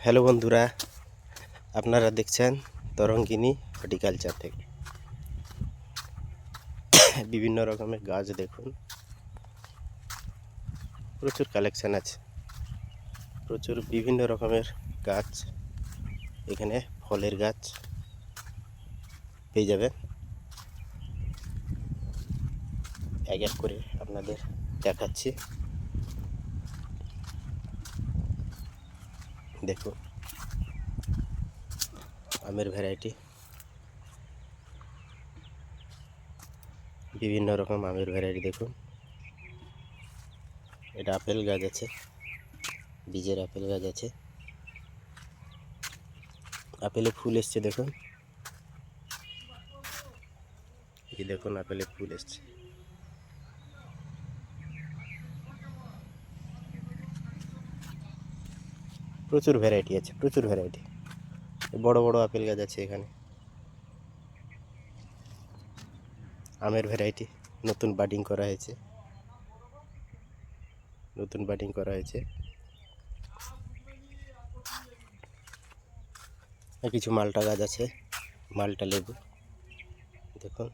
Hello বন্ধুরা, আপনারা দেখছেন তরঙ্গিনী হর্টিকালচার থেকে। বিভিন্ন রকমের গাছ দেখুন, প্রচুর কালেকশান আছে, প্রচুর বিভিন্ন রকমের গাছ। এখানে ফলের গাছ পেয়ে যাবেন। এক এক করে আপনাদের দেখাচ্ছি। দেখুন, আমের ভ্যারাইটি, বিভিন্ন রকম আমের ভ্যারাইটি দেখুন। এটা আপেল গাছ আছে, বীজের আপেল গাছ আছে। আপেলে ফুল এসছে দেখুন, এই দেখুন আপেলে ফুল এসছে। প্রচুর ভ্যারাইটি আছে, প্রচুর ভ্যারাইটি। বড় বড় আপেল গাছ আছে এখানে। আমের ভ্যারাইটি নতুন বাডিং করা হয়েছে, নতুন বাডিং করা হয়েছে। আর কিছু মালটা গাছ আছে, মালটা লেবু দেখুন।